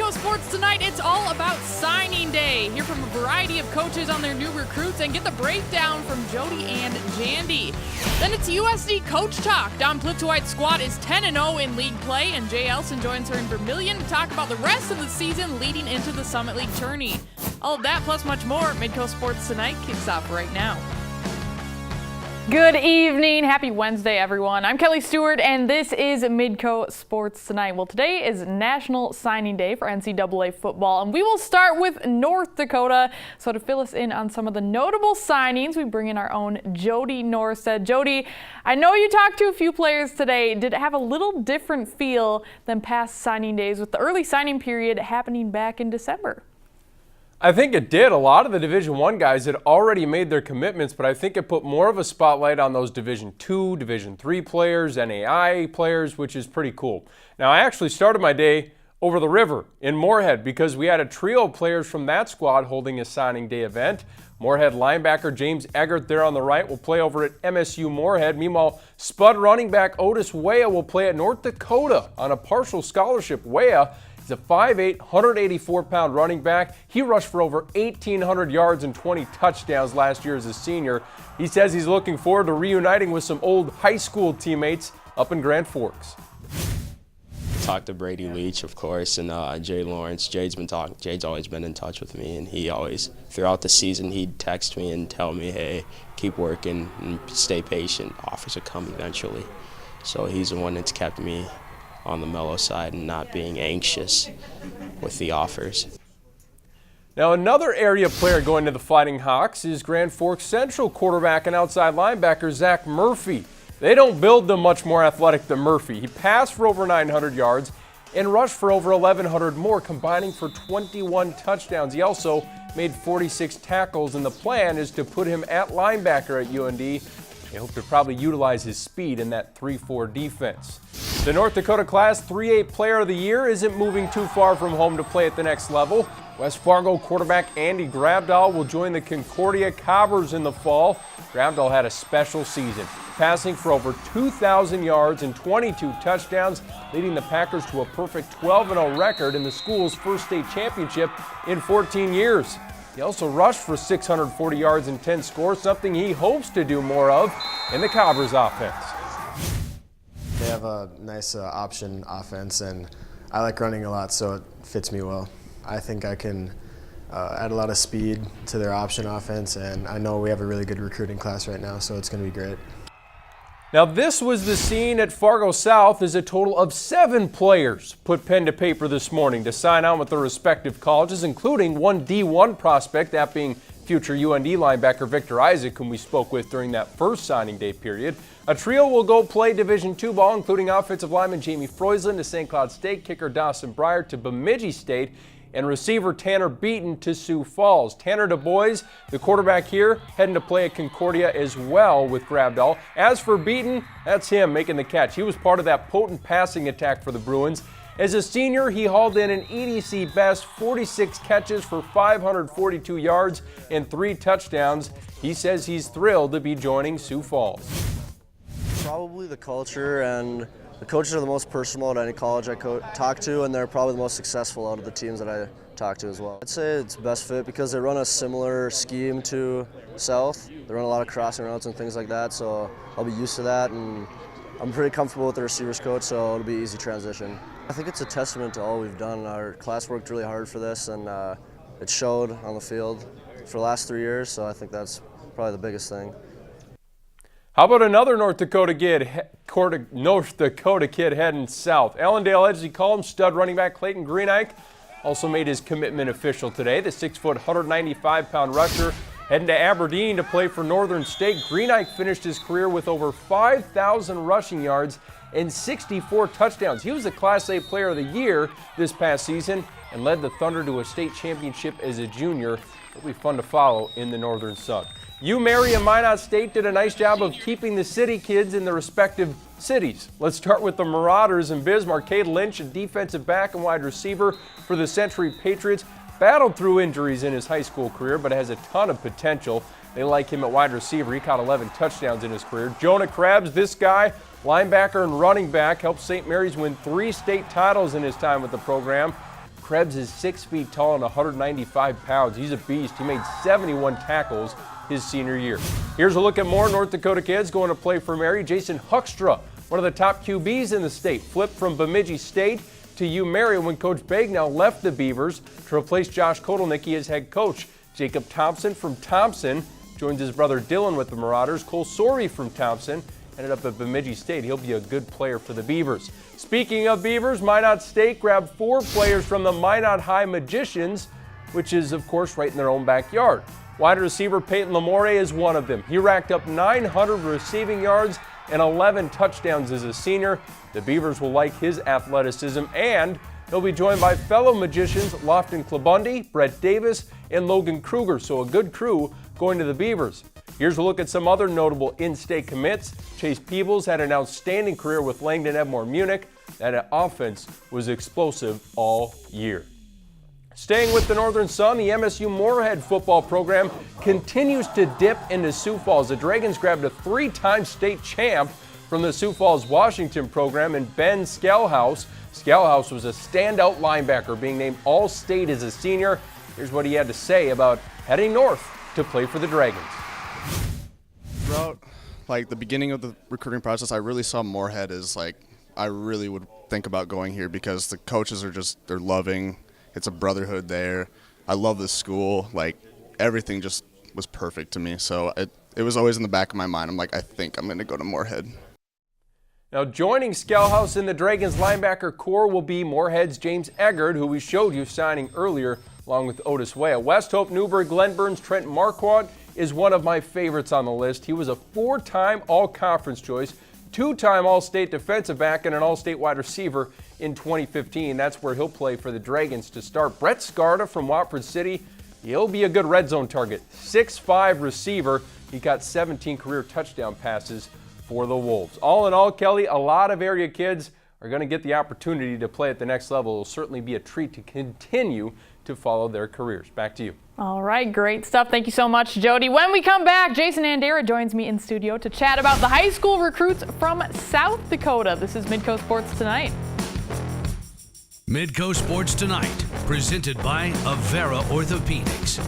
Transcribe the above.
Midco Sports tonight, it's all about signing day. Hear from a variety of coaches on their new recruits and get the breakdown from Jody and Jandy. Then it's USD Coach Talk. Don Plitzowite's squad is 10-0 in league play, and Jay Elson joins her in Vermillion to talk about the rest of the season leading into the Summit League tourney. All of that plus much more. Midco Sports tonight kicks off right now. Good evening. Happy Wednesday, everyone. I'm Kelly Stewart, and this is Midco Sports Tonight. Well, today is National Signing Day for NCAA football, and we will start with North Dakota. So to fill us in on some of the notable signings, we bring in our own Jody Norstedt. Jody, I know you talked to a few players today. Did it have a little different feel than past signing days with the early signing period happening back in December? I think it did. A lot of the Division I guys had already made their commitments, but I think it put more of a spotlight on those Division II, Division III players, NAIA players, which is pretty cool. Now, I actually started my day over the river in Moorhead because we had a trio of players from that squad holding a signing day event. Moorhead linebacker James Eggert there on the right will play over at MSU Moorhead. Meanwhile, Spud running back Otis Weah will play at North Dakota on a partial scholarship. Weah, he's a 5'8", 184-pound running back. He rushed for over 1,800 yards and 20 touchdowns last year as a senior. He says he's looking forward to reuniting with some old high school teammates up in Grand Forks. Talked to Brady Leach, of course, and Jay Lawrence. Jade's always been in touch with me, and he always, throughout the season, he'd text me and tell me, hey, keep working and stay patient. Offers will come eventually. So he's the one that's kept me on the mellow side and not being anxious with the offers. Now, another area player going to the Fighting Hawks is Grand Forks Central quarterback and outside linebacker Zach Murphy. They don't build them much more athletic than Murphy. He passed for over 900 yards and rushed for over 1,100 more, combining for 21 touchdowns. He also made 46 tackles, and the plan is to put him at linebacker at UND. They hope to probably utilize his speed in that 3-4 defense. The North Dakota Class 3A Player of the Year isn't moving too far from home to play at the next level. West Fargo quarterback Andy Grabdahl will join the Concordia Cobbers in the fall. Grabdahl had a special season, passing for over 2,000 yards and 22 touchdowns, leading the Packers to a perfect 12-0 record in the school's first state championship in 14 years. He also rushed for 640 yards and 10 scores, something he hopes to do more of in the Cobbers offense. They have a nice option offense, and I like running a lot, so it fits me well. I think I can add a lot of speed to their option offense, and I know we have a really good recruiting class right now, so it's going to be great. Now, this was the scene at Fargo South as a total of 7 players put pen to paper this morning to sign on with their respective colleges, including one D1 prospect, that being future UND linebacker Victor Isaac, whom we spoke with during that first signing day period. A trio will go play Division II ball, including offensive lineman Jamie Froisland to St. Cloud State, kicker Dawson Breyer to Bemidji State, and receiver Tanner Beaton to Sioux Falls. Tanner DuBois, the quarterback here, heading to play at Concordia as well with Grabdahl. As for Beaton, that's him making the catch. He was part of that potent passing attack for the Bruins. As a senior, he hauled in an EDC best 46 catches for 542 yards and 3 touchdowns. He says he's thrilled to be joining Sioux Falls. Probably the culture, and the coaches are the most personal at any college I talk to, and they're probably the most successful out of the teams that I talk to as well. I'd say it's best fit because they run a similar scheme to South. They run a lot of crossing routes and things like that, so I'll be used to that, and I'm pretty comfortable with the receivers coach, so it'll be an easy transition. I think it's a testament to all we've done. Our class worked really hard for this, and it showed on the field for the last 3 years, so I think that's probably the biggest thing. How about another North Dakota kid heading south? Allendale Edgley Column stud running back Clayton Greenike also made his commitment official today. The 6', 195-pound rusher heading to Aberdeen to play for Northern State. Greenike finished his career with over 5,000 rushing yards and 64 touchdowns. He was the Class A Player of the Year this past season and led the Thunder to a state championship as a junior. It'll be fun to follow in the Northern Sun. Mary and Minot State did a nice job of keeping the city kids in their respective cities. Let's start with the Marauders in Bismarck. Cade Lynch, a defensive back and wide receiver for the Century Patriots, battled through injuries in his high school career, but has a ton of potential. They like him at wide receiver. He caught 11 touchdowns in his career. Jonah Krabs, this guy, linebacker and running back, helped St. Mary's win 3 state titles in his time with the program. Krebs is 6 feet tall and 195 pounds. He's a beast. He made 71 tackles his senior year. Here's a look at more North Dakota kids going to play for Mary. Jason Huckstra, one of the top QBs in the state, flipped from Bemidji State to U-Mary when Coach Bagnell left the Beavers to replace Josh Kotelnicki as head coach. Jacob Thompson from Thompson joins his brother Dylan with the Marauders. Cole Sorey from Thompson ended up at Bemidji State. He'll be a good player for the Beavers. Speaking of Beavers, Minot State grabbed 4 players from the Minot High Magicians, which is, of course, right in their own backyard. Wide receiver Peyton Lamore is one of them. He racked up 900 receiving yards and 11 touchdowns as a senior. The Beavers will like his athleticism, and he'll be joined by fellow magicians Lofton Klabundy, Brett Davis, and Logan Kruger, so a good crew going to the Beavers. Here's a look at some other notable in-state commits. Chase Peebles had an outstanding career with Langdon Edmore Munich. That offense was explosive all year. Staying with the Northern Sun, the MSU Moorhead football program continues to dip into Sioux Falls. The Dragons grabbed a 3-time state champ from the Sioux Falls, Washington program in Ben Scalhouse. Scalhouse was a standout linebacker, being named All-State as a senior. Here's what he had to say about heading north to play for the Dragons. Throughout the beginning of the recruiting process, I really saw Moorhead as I really would think about going here because the coaches are they're loving. It's a brotherhood there. I love this school. Everything just was perfect to me. So it was always in the back of my mind. I'm I think I'm going to go to Moorhead. Now joining Scalhouse in the Dragons linebacker core will be Moorhead's James Eggard, who we showed you signing earlier, along with Otis Wea. West Hope, Newberg, Glen Burns, Trent Marquardt is one of my favorites on the list. He was a 4-time All-Conference choice, 2-time All-State defensive back, and an All-State wide receiver in 2015. That's where he'll play for the Dragons to start. Brett Scarda from Watford City, he'll be a good red zone target. 6'5" receiver. He got 17 career touchdown passes for the Wolves. All in all, Kelly, a lot of area kids are going to get the opportunity to play at the next level. It'll certainly be a treat to continue to follow their careers. Back to you. All right, great stuff. Thank you so much, Jody. When we come back, Jason Andera joins me in studio to chat about the high school recruits from South Dakota. This is Midco Sports Tonight. Midco Sports Tonight, presented by Avera Orthopedics.